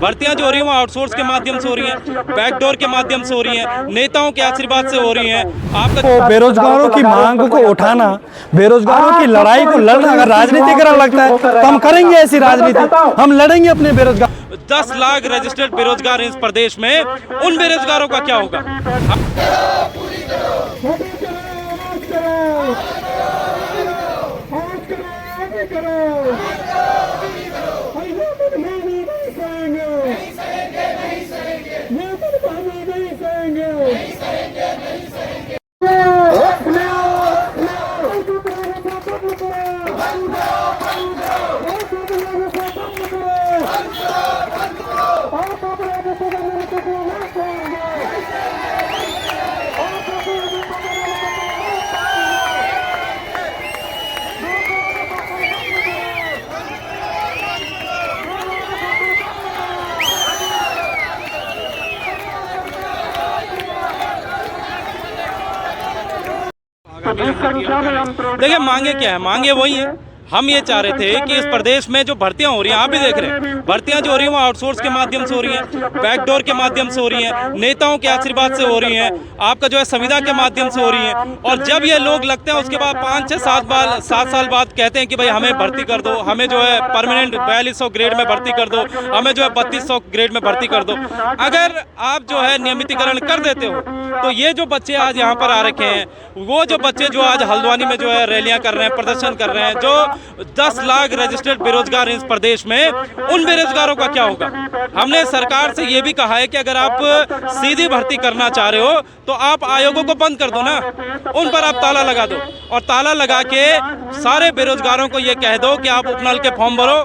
भर्तियां जो हो रही हैं वो आउटसोर्स के माध्यम से हो रही हैं, बैकडोर के माध्यम से हो रही हैं, नेताओं के आशीर्वाद से हो रही हैं। आपका बेरोजगारों की मांग को उठाना, बेरोजगारों की लड़ाई को लड़ना अगर राजनीति करना लगता है तो हम करेंगे ऐसी राजनीति, हम लड़ेंगे अपने बेरोजगार। 10 लाख रजिस्टर्ड बेरोजगार इस प्रदेश में, उन बेरोजगारों का क्या होगा? देखिए मांगे क्या है, मांगे वही है। हम ये चाह रहे थे कि इस प्रदेश में जो भर्तियां हो रही हैं, आप भी देख रहे हैं, भर्तियां जो हो रही हैं वो आउटसोर्स के माध्यम से हो रही हैं, बैकडोर के माध्यम से हो रही हैं, नेताओं के आशीर्वाद से हो रही हैं, आपका जो है संविदा के माध्यम से हो रही हैं। और जब ये लोग लगते हैं उसके बाद 5, 6, 7 साल बाद कहते हैं कि भाई हमें भर्ती कर दो, हमें जो है परमानेंट 4200 ग्रेड में भर्ती कर दो, हमें जो है 3200 ग्रेड में भर्ती कर दो। अगर आप जो है नियमितीकरण कर देते हो तो ये जो बच्चे आज यहाँ पर आ रखे हैं, वो जो बच्चे जो आज हल्द्वानी में जो है रैलियां कर रहे हैं, प्रदर्शन कर रहे हैं, जो 10 लाख रजिस्टर्ड बेरोजगार इस प्रदेश में, उन बेरोजगारों का क्या होगा? हमने सरकार से ये भी कहा है कि अगर आप सीधी भर्ती करना चाह रहे हो तो आप आयोगों को बंद कर दो ना, उन पर आप ताला लगा दो और ताला लगा के सारे बेरोजगारों को ये कह दो कि आप उपनल के फॉर्म भरो,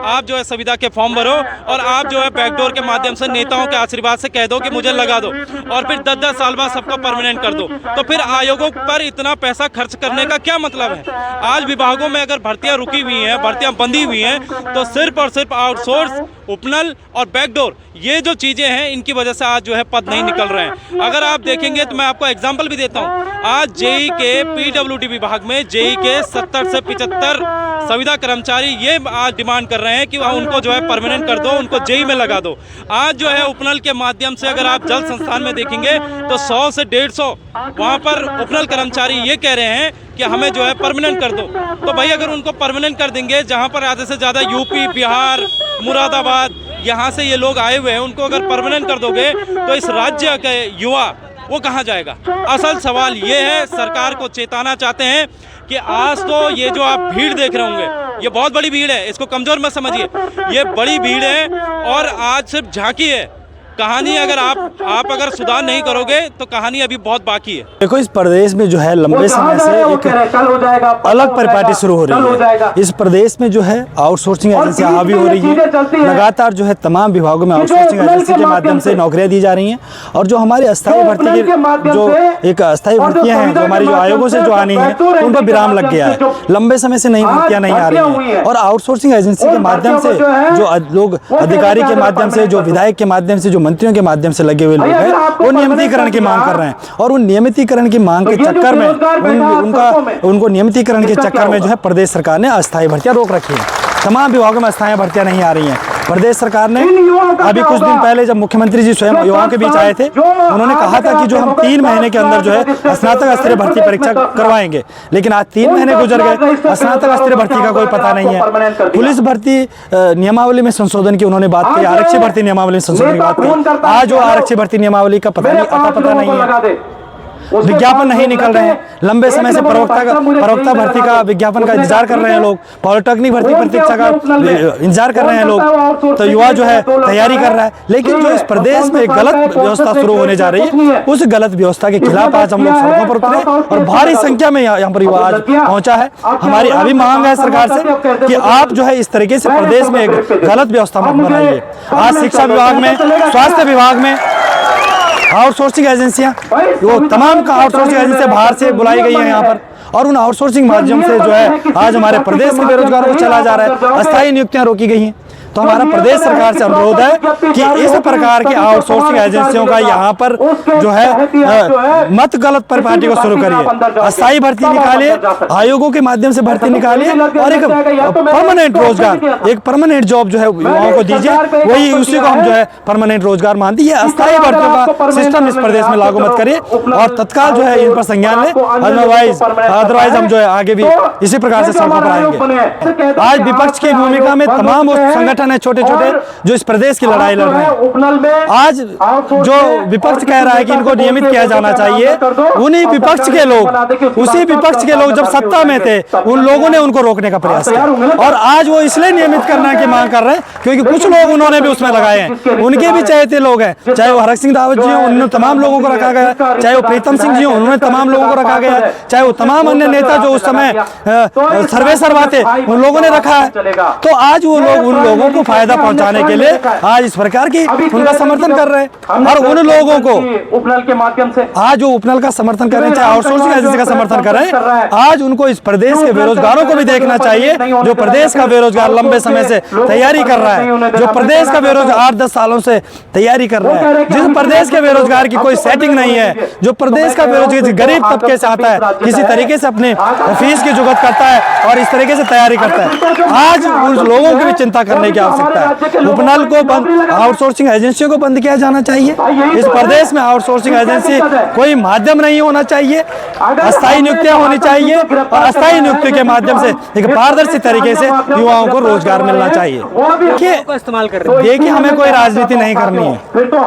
आप जो है संविदा के फॉर्म भरो और आप जो है बैकडोर के माध्यम से नेताओं के आशीर्वाद से कह दो कि मुझे लगा दो और फिर 10-10 साल बाद सबको परमानेंट कर दो। तो फिर आयोगों पर इतना पैसा खर्च करने का क्या मतलब है? आज विभागों में अगर भर्तियां रुकी हुई हैं, भर्तियां बंधी हुई हैं, तो सिर्फ और सिर्फ आउटसोर्स, उपनल और बैकडोर, ये जो चीजें हैं इनकी वजह से आज जो है पद नहीं निकल रहे हैं। अगर आप देखेंगे तो मैं आपको एग्जांपल भी देता हूं, आज जेई के पीडब्ल्यूडी विभाग में जेई के 70 से 75 संविदा कर्मचारी ये आज डिमांड कर रहे हैं कि उनको जो है परमानेंट कर दो, उनको जेई में लगा दो। आज जो है उपनल के माध्यम से अगर आप जल संस्थान में देखेंगे तो 100 से 150 वहां पर उपनल कर्मचारी ये कह रहे हैं कि हमें जो है परमानेंट कर दो। तो भाई अगर उनको परमानेंट कर देंगे, जहां पर आधे से ज़्यादा यूपी, बिहार, मुरादाबाद यहाँ से ये लोग आए हुए हैं, उनको अगर परमानेंट कर दोगे तो इस राज्य के युवा वो कहाँ जाएगा? असल सवाल ये है, सरकार को चेताना चाहते हैं कि आज तो ये जो आप भीड़ देख रहे होंगे, ये बहुत बड़ी भीड़ है, इसको कमजोर मत समझिए, ये बड़ी भीड़ है और आज सिर्फ झांकी है। कहानी अगर आप अगर सुधार नहीं करोगे तो कहानी अभी बहुत बाकी है। देखो इस प्रदेश में जो है लंबे समय से एक अलग परिपाटी शुरू हो रही है। इस प्रदेश में जो है आउटसोर्सिंग एजेंसी हावी हो रही है, लगातार जो है तमाम विभागों में आउटसोर्सिंग एजेंसी के माध्यम से नौकरियां दी जा रही हैं और जो हमारी अस्थायी भर्ती की जो एक अस्थायी भर्तियां हैं, जो हमारी जो आयोगों से जो आनी है, उन पर विराम लग गया है। लंबे समय से नई भर्तियां नहीं आ रही है और आउटसोर्सिंग एजेंसी के माध्यम से जो लोग अधिकारी के माध्यम से, जो विधायक के माध्यम से, जो मंत्रियों के माध्यम से लगे हुए लोग हैं, वो नियमितीकरण की मांग कर रहे हैं और उन नियमितीकरण की मांग के चक्कर में उनको नियमितीकरण के चक्कर में जो है प्रदेश सरकार ने अस्थायी भर्तियां रोक रखी है। तमाम विभागों में अस्थायी भर्तियां नहीं आ रही हैं। प्रदेश सरकार ने अभी कुछ दिन पहले जब मुख्यमंत्री जी स्वयं युवाओं के बीच आए थे, उन्होंने कहा था कि जो हम 3 महीने के अंदर जो है स्नातक स्तरीय भर्ती परीक्षा करवाएंगे, लेकिन आज 3 महीने गुजर गए, स्नातक स्तरीय भर्ती का कोई पता नहीं है। पुलिस भर्ती नियमावली में संशोधन की उन्होंने बात की, आरक्षी भर्ती नियमावली में संशोधन की बात की, आज वो आरक्षी भर्ती नियमावली का पता नहीं है, विज्ञापन नहीं निकल रहे हैं। लंबे समय से प्रवक्ता भर्ती का विज्ञापन का इंतजार कर रहे हैं लोग, पॉलिटेक्निक भर्ती परीक्षा का इंतजार कर रहे हैं लोग, तो युवा जो है तैयारी कर रहा है। लेकिन जो इस प्रदेश में गलत व्यवस्था शुरू होने जा रही है, उस गलत व्यवस्था के खिलाफ आज हम लोग सड़कों पर उतरे और भारी संख्या में यहाँ पर युवा आज पहुंचा है। हमारी अभी मांग है सरकार से कि आप जो है इस तरीके से प्रदेश में एक गलत व्यवस्था मत बनाइए। आज शिक्षा विभाग में, स्वास्थ्य विभाग में आउटसोर्सिंग एजेंसियां, वो तमाम का आउटसोर्सिंग एजेंसियां बाहर से बुलाई गई हैं यहाँ पर और उन आउटसोर्सिंग माध्यम से जो है आज हमारे प्रदेश के बेरोजगारों को चला जा रहा है। अस्थायी नियुक्तियां रोकी गई हैं। तो हमारा प्रदेश सरकार से अनुरोध है कि इस प्रकार की आउटसोर्सिंग एजेंसियों का यहाँ पर जो है मत गलत परिपाटी को शुरू करिए, अस्थायी भर्ती निकालिए, आयोगों के माध्यम से भर्ती निकालिए और एक परमानेंट रोजगार, एक परमानेंट जॉब जो है युवाओं को दीजिए, वही उसी को हम जो है परमानेंट रोजगार मानते हैं। अस्थायी भर्तियों का सिस्टम इस प्रदेश में लागू मत करिए और तत्काल जो है इन पर संज्ञान लें, अदरवाइज हम जो है आगे भी इसी प्रकार से सड़कों पर आएंगे। आज विपक्ष की भूमिका में तमाम वो संगठन है छोटे छोटे जो इस प्रदेश की लड़ाई लड़ रहे हैं। आज जो विपक्ष कह रहा है कि इनको नियमित किया जाना चाहिए, उन्हीं विपक्ष के लोग, उसी विपक्ष के लोग जब सत्ता में थे उन लोगों ने उनको रोकने का प्रयास किया और आज वो इसलिए नियमित करने की मांग कर रहे हैं क्योंकि कुछ लोग उन्होंने भी उसमें लगाए हैं, उनके भी चहेते लोग हैं, चाहे वो हरक सिंह रावत जी हों, उन्होंने तमाम लोगों को रखा गया, चाहे वो प्रीतम सिंह जी हों, उन्होंने तमाम लोगों को रखा गया, चाहे वो तमाम अन्य नेता जो उस समय सर्वे सर्वा थे उन लोगों ने रखा है। तो आज वो लोग उन लोगों को फायदा पहुंचाने के लिए आज इस प्रकार की उनका समर्थन कर रहे हैं और उन लोगों को उपनल के माध्यम से आज जो उपनल का समर्थन कर रहे हैं, चाहे आउटसोर्सिंग एजेंसी का समर्थन कर रहे हैं, आज उनको इस प्रदेश के बेरोजगारों को भी देखना चाहिए जो प्रदेश का बेरोजगार लंबे समय से तैयारी कर रहा है, जो प्रदेश का बेरोजगार 8-10 सालों से तैयारी कर रहा है, जिस प्रदेश के बेरोजगार की कोई सेटिंग नहीं है, जो प्रदेश का बेरोजगार गरीब तबके से आता है, किसी तरीके से अपने फीस की जुगत करता है और इस तरीके से तैयारी करता है, आज उन लोगों की भी चिंता करने की आवश्यकता है। उपनल को बंद, आउटसोर्सिंग एजेंसियों को बंद किया जाना चाहिए। इस प्रदेश में आउटसोर्सिंग एजेंसी कोई माध्यम नहीं होना चाहिए, अस्थायी नियुक्तियां होनी चाहिए और अस्थायी नियुक्ति के माध्यम से एक पारदर्शी तरीके से युवाओं को रोजगार मिलना चाहिए। देखिए हमें कोई राजनीति नहीं करनी है,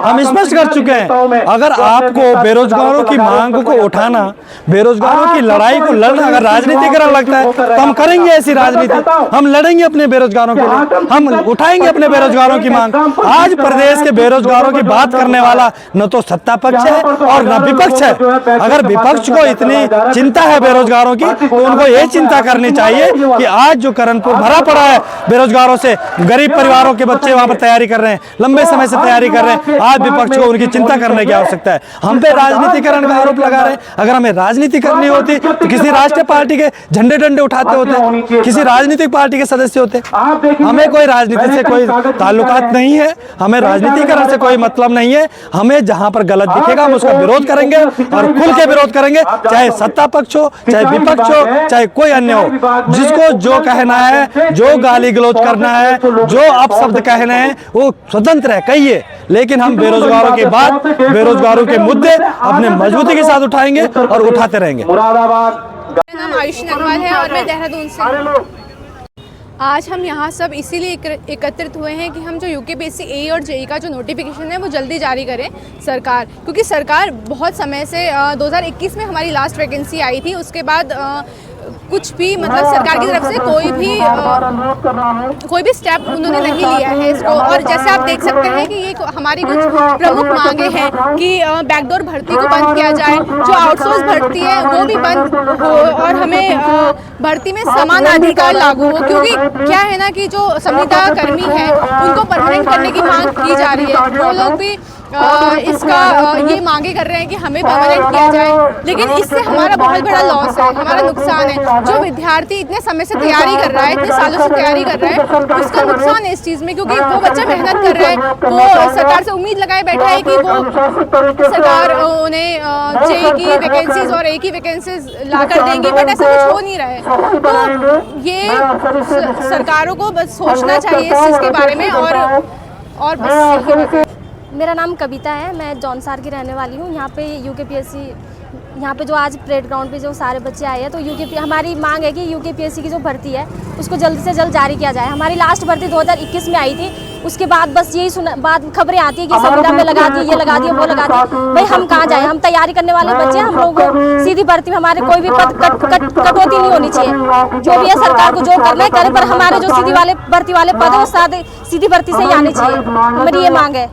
हम स्पष्ट कर चुके हैं। अगर आपको बेरोजगारों की मांग को उठाना, बेरोजगारों की लड़ाई को लड़ना अगर राजनीतिकरण लगता है तो हम करेंगे ऐसी राजनीति, हम लड़ेंगे अपने बेरोजगारों के लिए, हम उठाएंगे अपने बेरोजगारों की मांग। आज प्रदेश के बेरोजगारों की बात करने वाला न तो सत्ता पक्ष है और न विपक्ष है। अगर विपक्ष को इतनी चिंता है बेरोजगारों की तो उनको ये चिंता करनी चाहिए कि आज जो करणपुर भरा पड़ा है बेरोजगारों से, गरीब परिवारों के बच्चे वहां पर तैयारी कर रहे हैं, लंबे समय से तैयारी कर रहे हैं, आज विपक्ष को उनकी चिंता करने की आवश्यकता है। हम पे राजनीतिकरण का आरोप लगा रहे हैं। अगर हमें राजनीति करनी होती तो किसी राष्ट्रीय पार्टी के झंडे डंडे उठाते होते, किसी राजनीतिक पार्टी के सदस्य होते। हमें कोई राजनीति से कोई ताल्लुकात नहीं है, हमें राजनीतिकरण से कोई मतलब नहीं है। हमें जहां पर गलत दिखेगा हम उसका विरोध करेंगे और खुल के विरोध करेंगे, चाहे सत्ता पक्ष हो, चाहे विपक्ष हो, चाहे कोई अन्य हो। जिसको जो कहना है, जो गाली गलौज करना है, जो अपशब्द कहने हैं वो स्वतंत्र है, कहिए, लेकिन हम बेरोजगारों की बात, बेरोजगारों के मुद्दे अपने मजबूती के साथ उठाएंगे और उठाते रहेंगे। मेरा नाम आयुषी नगवाल है और मैं देहरादून से। आज हम यहाँ सब इसीलिए एकत्रित हुए हैं कि हम जो यूकेपीएससी ए और जेई का जो नोटिफिकेशन है वो जल्दी जारी करें सरकार, क्योंकि सरकार बहुत समय से 2021 में हमारी लास्ट वैकेंसी आई थी, उसके बाद कुछ भी मतलब सरकार की तरफ से कोई भी स्टेप उन्होंने नहीं लिया है इसको। और जैसे आप देख सकते हैं कि ये हमारी कुछ प्रमुख मांगे हैं कि बैकडोर भर्ती को बंद किया जाए, जो आउटसोर्स भर्ती है वो भी बंद हो और हमें भर्ती में समान अधिकार लागू हो, क्योंकि क्या है ना कि जो संविदा कर्मी है उनको परमानेंट करने की मांग की जा रही है, वो लोग भी इसका ये मांगे कर रहे हैं कि हमें परमानेंट किया जाए। लेकिन इससे हमारा बहुत बड़ा लॉस है, हमारा नुकसान है। जो विद्यार्थी इतने समय से तैयारी कर रहा है, इतने सालों से तैयारी कर रहा है, उसका नुकसान है इस चीज़ में, क्योंकि वो बच्चा मेहनत कर रहा है, वो सरकार से उम्मीद लगाए बैठा है कि वो सरकार उन्हें जेई की वैकेंसीज और ए की वैकेंसीज ला कर देंगी, बट ऐसा कुछ हो नहीं रहा है। तो ये सरकारों को बस सोचना चाहिए इस चीज़ के बारे में और बस। मेरा नाम कविता है, मैं जौनसार की रहने वाली हूँ। यहाँ पे यूकेपीएससी, यहाँ पे जो आज परेड ग्राउंड पे जो सारे बच्चे आए हैं, तो हमारी मांग है कि यूकेपीएससी की जो भर्ती है उसको जल्द से जल्द जारी किया जाए। हमारी लास्ट भर्ती 2021 में आई थी, उसके बाद बस यही बात खबरें आती है कि संविदा में लगा दी, ये लगा दिया, वो लगा दिया। भाई हम कहाँ जाएँ, हम तैयारी करने वाले बच्चे, हम लोगों को सीधी भर्ती में हमारे कोई भी पद कटौती नहीं होनी चाहिए। जो भी है सरकार को जो करना है करे, पर हमारे जो सीधी वाले भर्ती वाले पद है वो सीधी भर्ती से ही आने चाहिए। हमारी ये मांग है।